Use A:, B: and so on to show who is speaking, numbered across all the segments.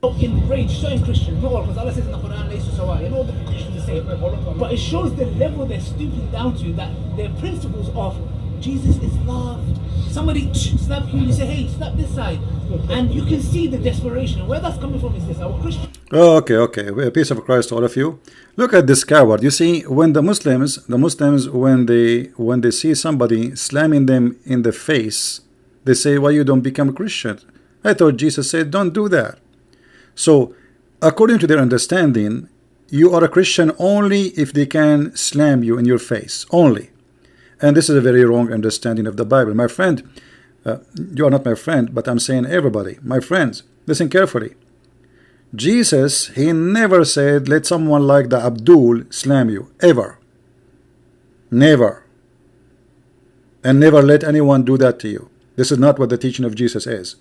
A: in rage, certain Christians, not all, because Allah says in the Quran, "Laysu sawa," and all the Christians are the same. But it shows the level they're stooping down to, that their principles of Jesus is love. Somebody slap you, you say, "Hey, slap this side," and you can see the desperation. Where that's coming from is this: our Christian.
B: Oh, okay. Peace of Christ to all of you. Look at this coward. You see, when the Muslims, when they see somebody slamming them in the face, they say, "Why you don't become a Christian?" I thought Jesus said, "Don't do that." So, according to their understanding, you are a Christian only if they can slam you in your face, only. And this is a very wrong understanding of the Bible. My friend, you are not my friend, but I'm saying everybody, my friends, listen carefully. Jesus, he never said, let someone like the Abdul slam you, ever. Never. And never let anyone do that to you. This is not what the teaching of Jesus is.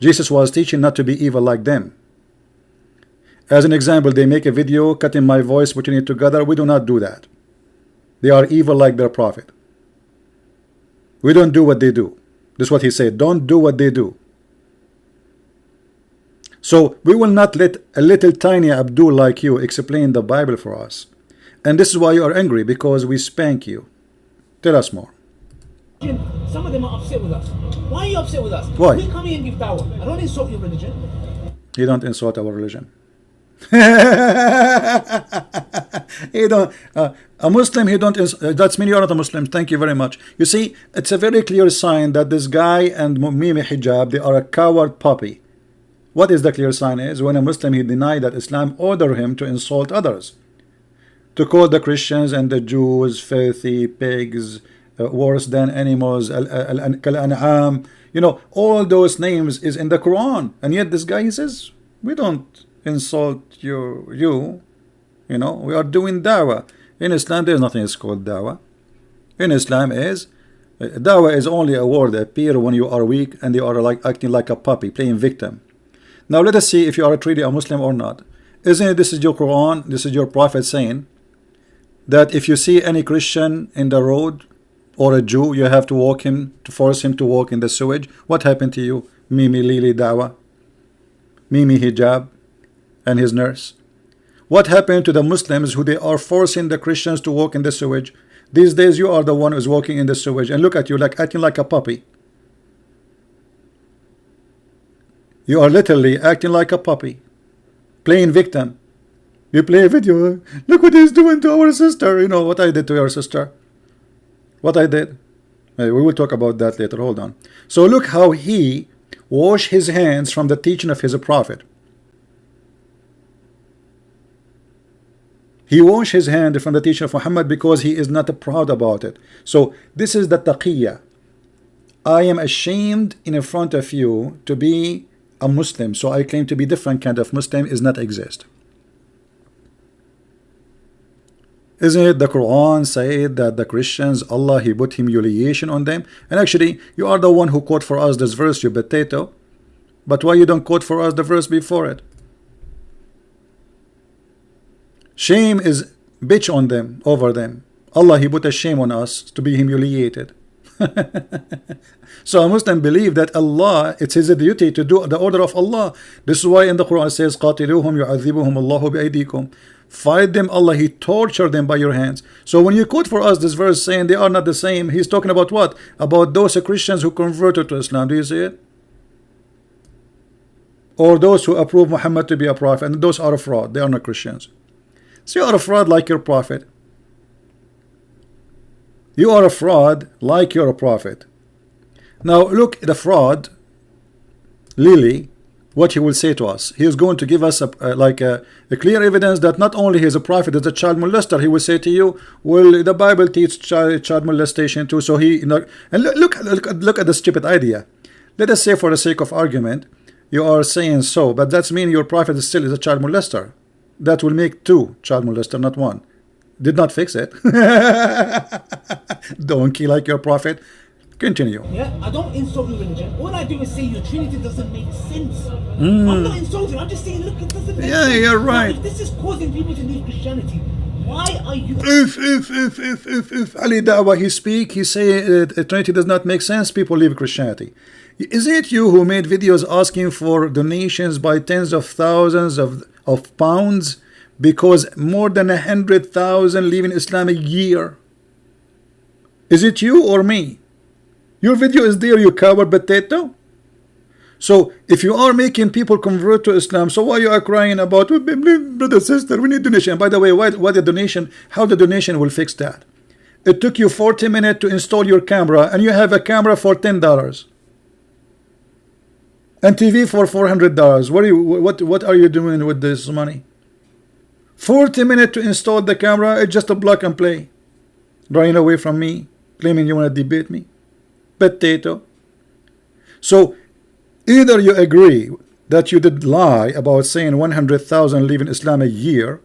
B: Jesus was teaching not to be evil like them. As an example, they make a video cutting my voice, putting it together. We do not do that. They are evil like their prophet. We don't do what they do. This is what he said. Don't do what they do. So we will not let a little tiny Abdul like you explain the Bible for us. And this is why you are angry, because we spank you. Tell us more.
A: Some of them are upset with us. Why are you upset with us?
B: Why?
A: We come here and give dawah. I don't insult your religion.
B: You don't insult our religion. He don't, a Muslim, he don't that's mean you are not a Muslim. Thank you very much. You see, it's a very clear sign that this guy and MohammedHijab, they are a coward puppy. What is the clear sign is when a Muslim, he denied that Islam ordered him to insult others, to call the Christians and the Jews filthy pigs, worse than animals, al-an'am, you know, all those names is in the Quran, and yet this guy, he says, we don't insult you know, we are doing dawah. In Islam there is nothing is called dawah. In Islam is dawah is only a word that appear when you are weak and you are like acting like a puppy, playing victim. Now let us see if you are truly a Muslim or not. Isn't it, this is your Quran, this is your prophet saying that if you see any Christian in the road or a Jew, you have to walk him, to force him to walk in the sewage. What happened to you? Mimi Lili Dawah, Mimi Hijab and his nurse. What happened to the Muslims who they are forcing the Christians to walk in the sewage? These days you are the one who's walking in the sewage, and look at you, like acting like a puppy. You are literally acting like a puppy, playing victim. You play a video, look what he's doing to our sister. You know what I did to your sister? What I did? We will talk about that later, hold on. So look how he washed his hands from the teaching of his prophet. He washed his hand from the teaching of Muhammad because he is not proud about it. So this is the taqiyya. I am ashamed in front of you to be a Muslim, so I claim to be different kind of Muslim is not exist. Isn't it the Quran said that the Christians, Allah, he put humiliation on them? And actually, you are the one who quote for us this verse, you potato. But why you don't quote for us the verse before it? Shame is bitch on them, over them. Allah, he put a shame on us to be humiliated. So a Muslim believe that Allah, it's his duty to do the order of Allah. This is why in the Quran it says, قَاتِلُوهُمْ يُعَذِّبُهُمُ اللَّهُ بِأَيْدِيكُمْ. Fight them, Allah, he torture them by your hands. So when you quote for us this verse saying they are not the same, he's talking about what? About those Christians who converted to Islam. Do you see it? Or those who approve Muhammad to be a prophet, and those are a fraud. They are not Christians. So you are a fraud like your prophet. You are a fraud like your prophet. Now look at the fraud, Lily, what he will say to us. He is going to give us a clear evidence that not only he is a prophet, is a child molester. He will say to you, well, the Bible teaches child molestation too. So he, you know, and look at the stupid idea. Let us say, for the sake of argument, you are saying so, but that's mean your prophet is still a child molester. That will make two child molester, not one. Did not fix it. Donkey like your prophet. Continue.
A: Yeah, I don't insult your religion. All I do is say your Trinity doesn't make sense. I'm not insulting. I'm just saying, look, it doesn't make sense.
B: You're right.
A: Now, if this is causing people to leave Christianity, why are you?
B: If Ali Dawah he speak, he say Trinity does not make sense, people leave Christianity. Is it you who made videos asking for donations by tens of thousands of pounds because more than 100,000 leave in Islam a year? Is it you or me? Your video is there, you coward potato. So if you are making people convert to Islam, so why you are crying about, oh, brother, sister, we need donation? And by the way, why the donation? How the donation will fix that? It took you 40 minutes to install your camera, and you have a camera for $10 and TV for $400. What are you doing with this money? 40 minutes to install the camera. It's just a plug and play. Running away from me, claiming you want to debate me, potato. So either you agree that you did lie about saying 100,000 leave in Islam a year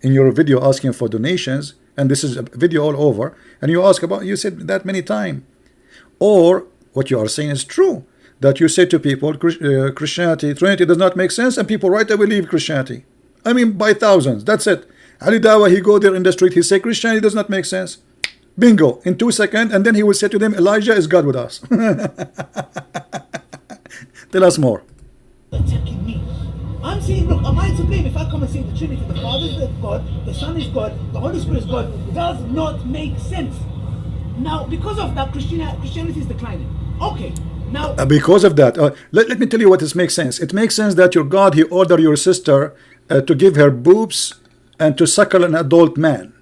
B: in your video asking for donations, and this is a video all over, and you said that many times, or what you are saying is true, that you say to people Christianity, Trinity does not make sense, and people right away leave Christianity. I mean, by thousands. That's it. Ali Dawah, he go there in the street, he say Christianity does not make sense. Bingo, in 2 seconds, and then he will say to them, Elijah is God with us. Tell us more.
A: Attacking me. I'm saying, look, am I to blame if I come and say the Trinity, the Father is God, the Son is God, the Holy Spirit is God, does not make sense. Now, because of that, Christianity is declining. Okay, now...
B: because of that, let me tell you what this makes sense. It makes sense that your God, he ordered your sister to give her boobs and to suckle an adult man.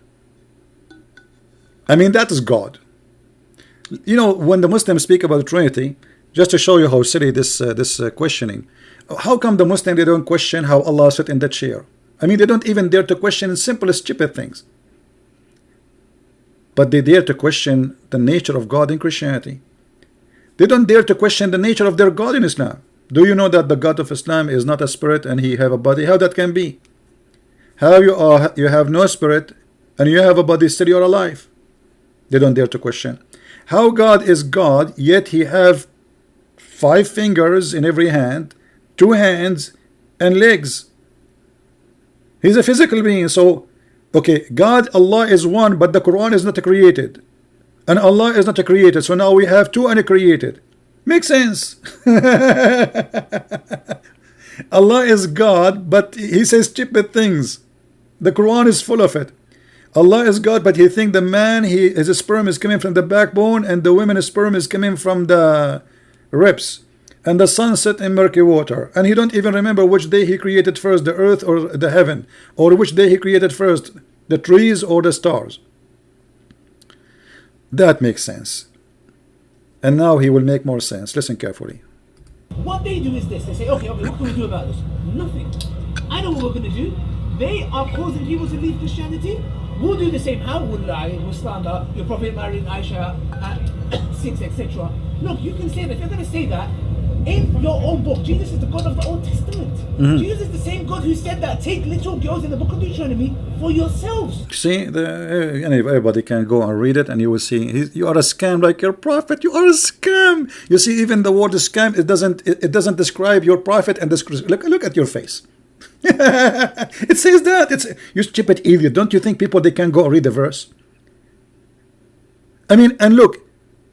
B: I mean, that is God. You know, when the Muslims speak about the Trinity, just to show you how silly this questioning, how come the Muslim, they don't question how Allah sat in that chair? I mean, they don't even dare to question simple stupid things, but they dare to question the nature of God in Christianity. They don't dare to question the nature of their God in Islam. Do you know that the God of Islam is not a spirit and he have a body? How that can be? How you have no spirit and you have a body, still you're alive? They don't dare to question. How God is God, yet he have 5 fingers in every hand, 2 hands, and legs. He's a physical being. So, okay, God, Allah is one, but the Quran is not created. And Allah is not created. So now we have 2 uncreated. Makes sense. Allah is God, but he says stupid things. The Quran is full of it. Allah is God, but he thinks the man, his sperm is coming from the backbone, and the woman's sperm is coming from the ribs, and the sun set in murky water, and he don't even remember which day he created first, the earth or the heaven, or which day he created first, the trees or the stars. That makes sense. And now he will make more sense. Listen carefully.
A: What they do is this. They say, okay, what can we do about this? Nothing. I know what we're going to do. They are causing people to leave Christianity. We'll do the same. How would lie? We'll slander your prophet married Aisha at 6, etc. Look, you can say that. If you're going to say that, in your own book, Jesus is the God of the Old Testament. Jesus is the same God who said that. Take little girls in the book of Deuteronomy for yourselves.
B: See, everybody can go and read it, and you will see you are a scam like your prophet. You are a scam. You see, even the word scam, it doesn't describe your prophet. And look at your face. It says that. It's you stupid idiot. Don't you think people, they can go and read the verse? I mean, and look,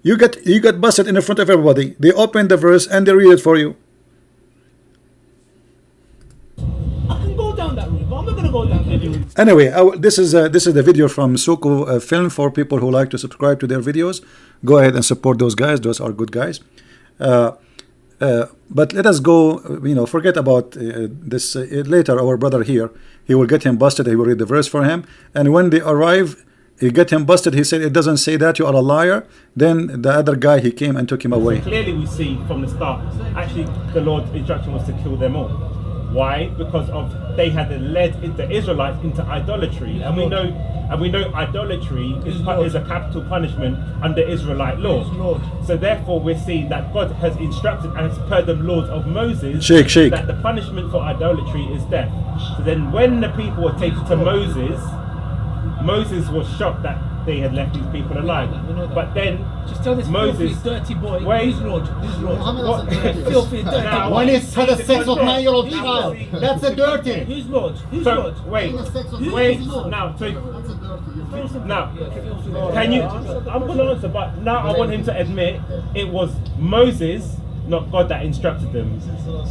B: you got busted in front of everybody. They open the verse and they read it for you.
A: I can go down that route, but I'm not going to go down that route.
B: Anyway, this is the video from Suku Film for people who like to subscribe to their videos. Go ahead and support those guys. Those are good guys. But let us go, forget about this. Later, our brother here, he will get him busted. He will read the verse for him. And when they arrive, you get him busted. He said, it doesn't say that, you are a liar. Then the other guy, he came and took him away.
C: Clearly we see from the start, actually the Lord's instruction was to kill them all. Why? Because they had led the Israelites into idolatry, and we know idolatry is a capital punishment under Israelite law. So therefore, we're seeing that God has instructed, as per the laws of Moses, that the punishment for idolatry is death. So then, when the people were taken to Moses was shocked that they had left these people alive. But then
A: just tell this
C: Moses,
A: filthy, dirty boy,
C: wait,
A: who's Lord?
C: What?
A: Filthy, dirty
C: Now,
D: when it's had a sex of 9-year-old child, that's a dirty.
A: Who's Lord? Who's
C: So
A: Lord?
C: wait, now, can you? I'm going to answer, but now I want him to admit it was Moses not God that instructed them?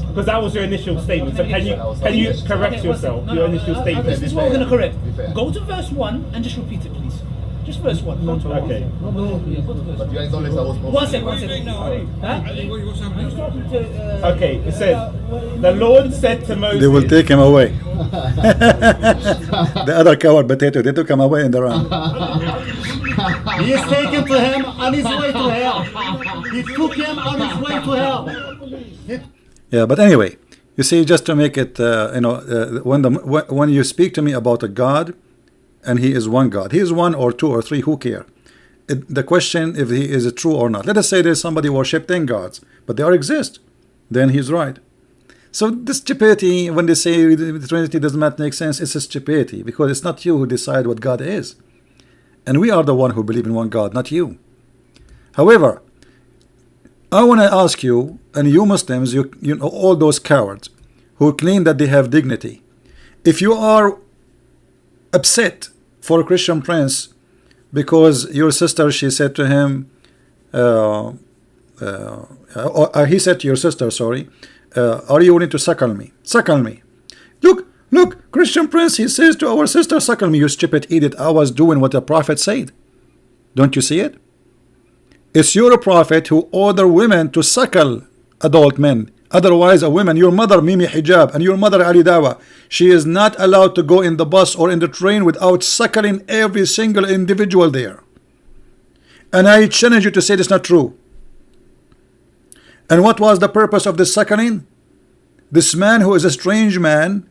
C: Because that was your initial statement. So can you correct yourself? Your initial statement.
A: This is what we're going to correct. Go to verse 1 and just repeat it, please. Just verse 1. Go to
C: Okay.
A: Yeah, go to verse 1.
D: But you acknowledge I was
A: One second.
C: Okay, it says, the Lord said to Moses.
B: They will take him away. The other coward potato, they took him away in the run.
D: He is taken to him on his way to hell. He took him on his way to hell.
B: Yeah, but anyway, you see, just to make it, when you speak to me about a God, and he is one God, he is one or two or three, who care? The question if he is true or not. Let us say there's somebody worship 10 gods, but they all exist, then he's right. So this stupidity, when they say the Trinity does not make sense, it's a stupidity, because it's not you who decide what God is, and we are the one who believe in one God, not you. However, I want to ask you, and you Muslims, you know, all those cowards who claim that they have dignity, if you are upset for a Christian prince because your sister, she said to him, he said to your sister, sorry, are you willing to suckle me? Suckle me. Look, Christian prince, he says to our sister, suckle me. You stupid idiot, I was doing what the prophet said. Don't you see it? It's your prophet who ordered women to suckle adult men. Otherwise, a woman, your mother MohammedHijab and your mother Ali Dawah, she is not allowed to go in the bus or in the train without suckling every single individual there. And I challenge you to say this is not true. And what was the purpose of the suckling? This man who is a strange man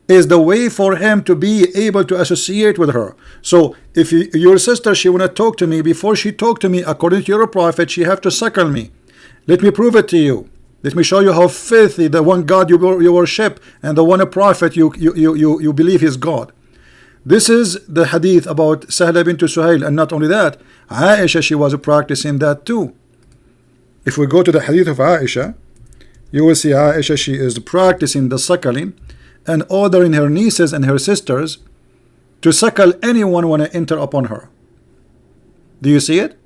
B: is the way for him to be able to associate with her. So if your sister, she want to talk to me, before she talk to me, according to your prophet, she have to suckle me. Let me prove it to you. Let me show you how filthy the one God you worship and the one prophet you believe is God. This is the hadith about Sahla bint Suhail, and not only that, Aisha, she was practicing that too. If we go to the hadith of Aisha, you will see Aisha, she is practicing the suckling and ordering her nieces and her sisters to suckle anyone when I enter upon her. Do you see it?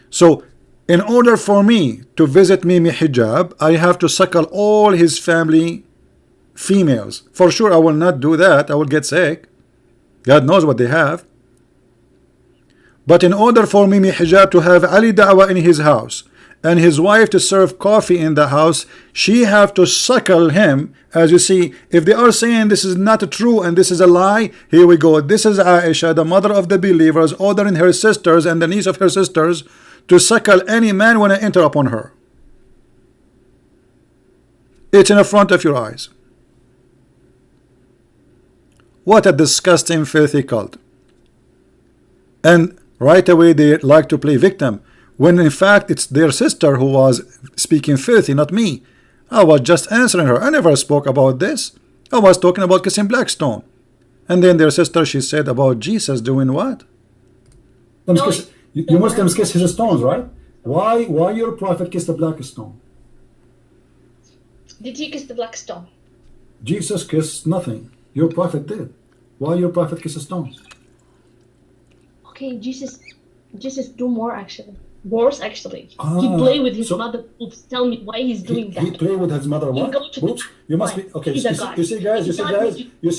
B: So in order for me to visit MohammedHijab, I have to suckle all his family females. For sure I will not do that, I will get sick. God knows what they have. But in order for MohammedHijab to have Ali Dawah in his house and his wife to serve coffee in the house, she have to suckle him. As you see, if they are saying this is not true and this is a lie, here we go. This is Aisha, the mother of the believers, ordering her sisters and the niece of her sisters to suckle any man when I enter upon her. It's in the front of your eyes. What a disgusting, filthy cult. And right away they like to play victim, when in fact it's their sister who was speaking filthy, not me. I was just answering her. I never spoke about this. I was talking about kissing Blackstone. And then their sister, she said about Jesus doing what? You Muslims kiss his stones, right? Why your prophet kissed the black stone?
E: Did he kiss the black stone?
B: Jesus kissed nothing. Your prophet did. Why your prophet kiss a stone?
E: Okay, Jesus do more actually. Worse actually. He play with his mother. Oops, tell me why he's doing that.
B: He play with his mother what? Oops. You must be okay. You see guys, you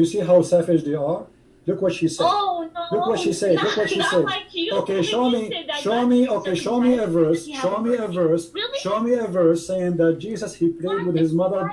B: see how savage they are? Look what she said.
E: Oh no!
B: Look what she said. Look what she said.
E: Like
B: okay, show me a verse. Show me a verse.
E: Really?
B: Show me a verse saying that Jesus he played with his mother.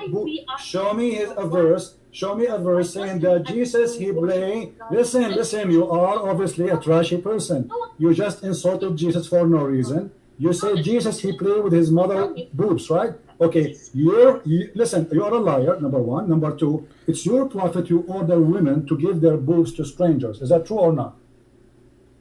B: Show me a verse. Show me a verse saying that Jesus he played. Listen. You are obviously a trashy person. You just insulted Jesus for no reason. You say Jesus he played with his mother boobs, right? Okay, listen, you are a liar, number one. Number two, it's your prophet who order women to give their boobs to strangers. Is that true or not?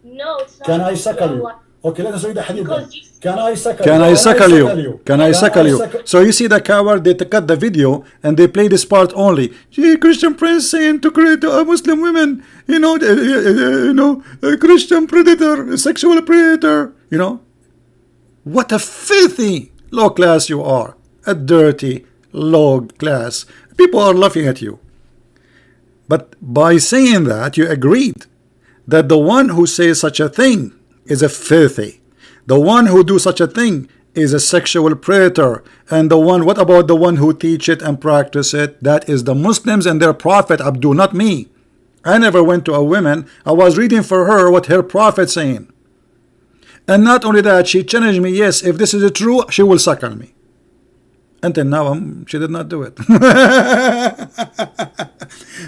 E: No, it's not.
B: Can I suckle you? Okay, let us read the hadith then. Can I suckle you?
C: Can I suckle you?
B: So you see the coward, they cut the video and they play this part only. Gee, Christian prince saying to create a Muslim women, a Christian predator, a sexual predator, What a filthy low class you are. A dirty low class. People are laughing at you. But by saying that, you agreed that the one who says such a thing is a filthy. The one who do such a thing is a sexual predator. And the one, what about the one who teach it and practice it? That is the Muslims and their prophet Abdul, not me. I never went to a woman. I was reading for her what her prophet saying. And not only that, she challenged me, yes, if this is true, she will suckle me. Until now, she did not do it.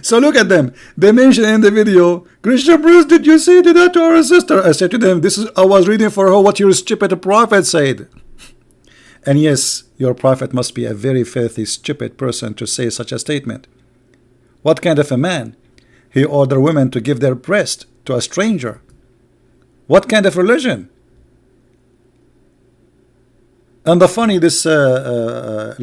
B: So look at them. They mentioned in the video, Christian priest, did you say that to our sister? I said to them, I was reading for her what your stupid prophet said. And yes, your prophet must be a very filthy, stupid person to say such a statement. What kind of a man? He ordered women to give their breast to a stranger. What kind of religion? And the funny, this Lili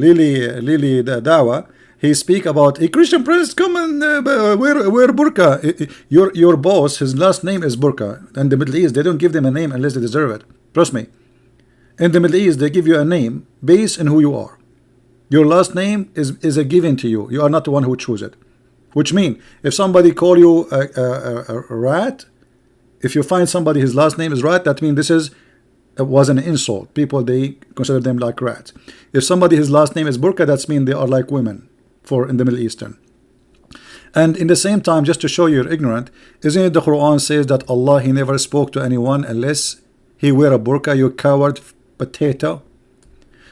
B: Dawah, he speak about a Christian priest come and wear burqa. Your boss, his last name is burqa. In the Middle East, they don't give them a name unless they deserve it. Trust me. In the Middle East, they give you a name based on who you are. Your last name is a given to you. You are not the one who choose it. Which means, if somebody call you a rat, if you find somebody his last name is rat, that means this was an insult. People, they consider them like rats. If somebody his last name is burqa, that means they are like women in the Middle Eastern. And in the same time, just to show you're ignorant, isn't it the Quran says that Allah, he never spoke to anyone unless he wear a burqa, you coward potato?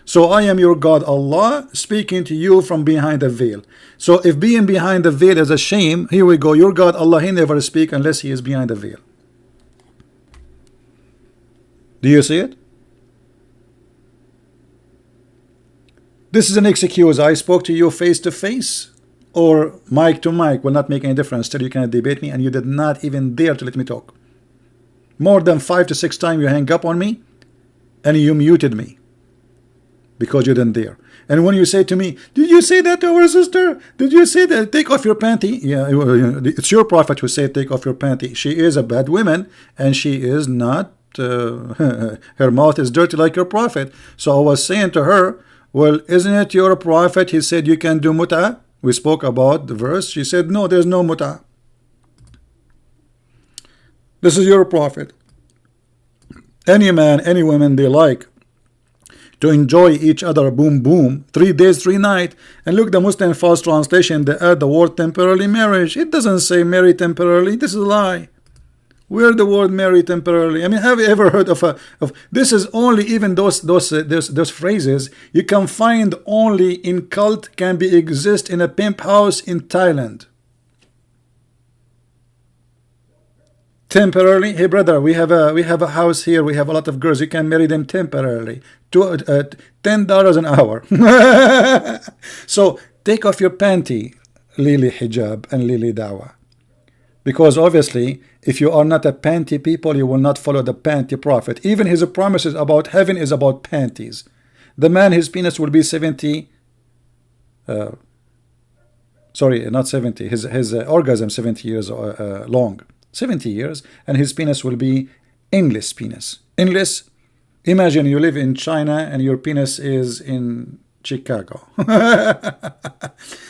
B: So I am your God Allah speaking to you from behind the veil. So if being behind the veil is a shame, here we go, your God Allah, he never speak unless he is behind the veil. Do you see it? This is an excuse. I spoke to you face to face or mic to mic will not make any difference. Still you cannot debate me, and you did not even dare to let me talk. More than 5 to 6 times you hang up on me and you muted me because you didn't dare. And when you say to me, did you say that to our sister? Did you say that? Take off your panty. Yeah, it's your prophet who said take off your panty. She is a bad woman and she is not her mouth is dirty like your prophet. So I was saying to her, well, isn't it your prophet? He said you can do mut'ah. We spoke about the verse. She said no, there's no mut'ah. This is your prophet. Any man, any woman they like to enjoy each other, boom boom, 3 days 3 nights. And look, the Muslim false translation, they add the word temporarily marriage. It doesn't say marry temporarily. This is a lie. Where the word marry temporarily? I mean, have you ever heard of this? Is only even those phrases you can find only in cult can be exist in a pimp house in Thailand. Temporarily, hey brother, we have a house here. We have a lot of girls. You can marry them temporarily. $10 an hour. So take off your panty, Lili Hijab and Lili Dawah. Because obviously, if you are not a panty people, you will not follow the panty prophet. Even his promises about heaven is about panties. The man, his penis will be 70. Sorry, not 70. His orgasm 70 years long. 70 years, and his penis will be endless penis. Endless. Imagine you live in China and your penis is in Chicago.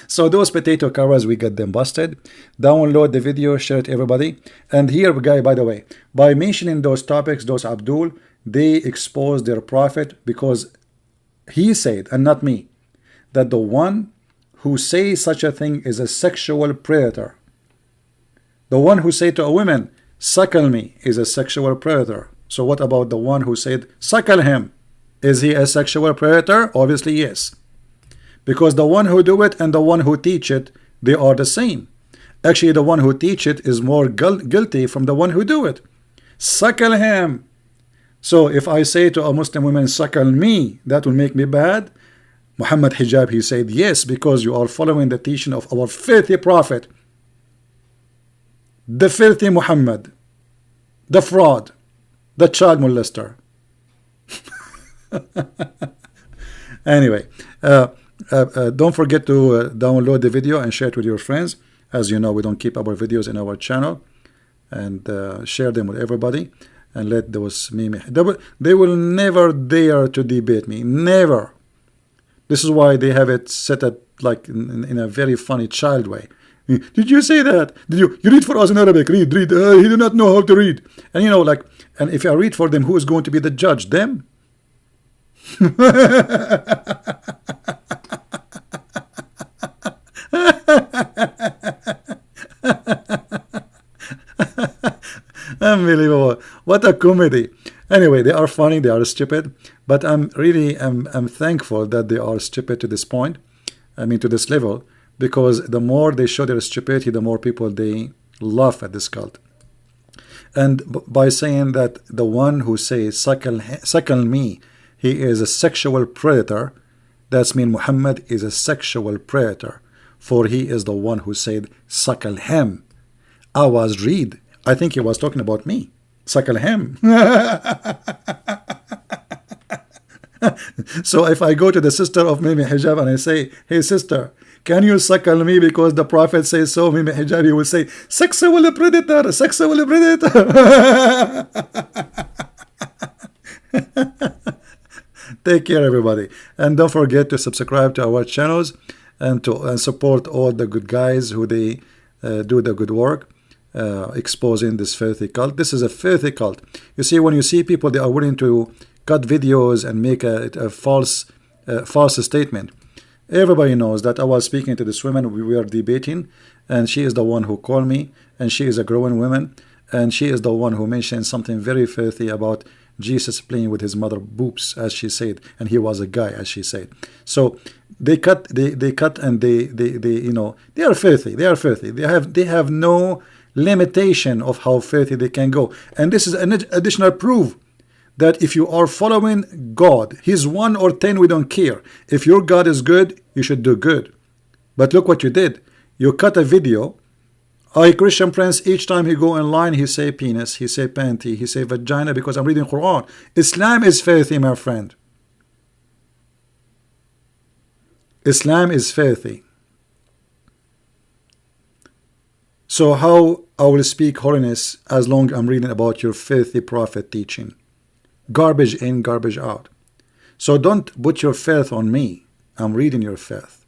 B: So those potato covers, we get them busted. Download the video, share it to everybody. And here, guy, by the way, by mentioning those topics, those Abdul, they expose their prophet, because he said, and not me, that the one who says such a thing is a sexual predator. The one who said to a woman, suckle me, is a sexual predator. So what about the one who said, suckle him? Is he a sexual predator? Obviously yes. Because the one who do it and the one who teach it, they are the same. Actually, the one who teach it is more guilty from the one who do it. Suckle him. So if I say to a Muslim woman, suckle me, that will make me bad? MohammedHijab, he said, yes, because you are following the teaching of our filthy prophet. The filthy Muhammad. The fraud. The child molester. Anyway, don't forget to download the video and share it with your friends. As you know, we don't keep our videos in our channel. And share them with everybody. And let those meme. They will never dare to debate me. Never. This is why they have it set up like in a very funny child way. Did you say that? Did you read for us in Arabic? Read. He do not know how to read. And you know, like, and if I read for them, who is going to be the judge? Them? Unbelievable. What a comedy. Anyway, they are funny, they are stupid, but I'm thankful that they are stupid to this point. I mean, to this level, because the more they show their stupidity, the more people they laugh at this cult. And by saying that the one who says suckle me, he is a sexual predator, that's mean Muhammad is a sexual predator, for he is the one who said suckle him. I think he was talking about me. Suckle him. So if I go to the sister of MohammedHijab and I say, hey sister, can you suckle me because the prophet says so, MohammedHijab, he will say, sexual predator, sexual predator. Take care, everybody, and don't forget to subscribe to our channels and to support all the good guys who they do the good work, exposing this filthy cult. This is a filthy cult. You see, when you see people, they are willing to cut videos and make a false statement. Everybody knows that I was speaking to this woman, we were debating, and she is the one who called me, and she is a growing woman, and she is the one who mentioned something very filthy about Jesus playing with his mother boobs, as she said, and he was a guy, as she said. So they cut and they you know, they are filthy. They are filthy. They have no limitation of how filthy they can go. And this is an additional proof that if you are following God, he's 1 or 10, we don't care. If your God is good, you should do good. But look what you did. You cut a video. Christian Prince, each time he go in line, he say penis, he say panty, he say vagina, because I'm reading Quran. Islam is filthy, my friend. Islam is filthy. So how I will speak holiness as long as I'm reading about your filthy prophet teaching? Garbage in, garbage out. So don't put your filth on me. I'm reading your filth.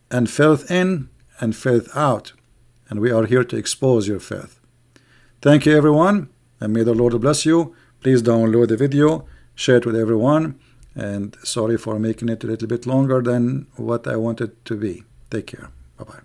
B: And filth in and filth out. And we are here to expose your filth. Thank you, everyone, and may the Lord bless you. Please download the video, share it with everyone, and sorry for making it a little bit longer than what I wanted to be. Take care. Bye-bye.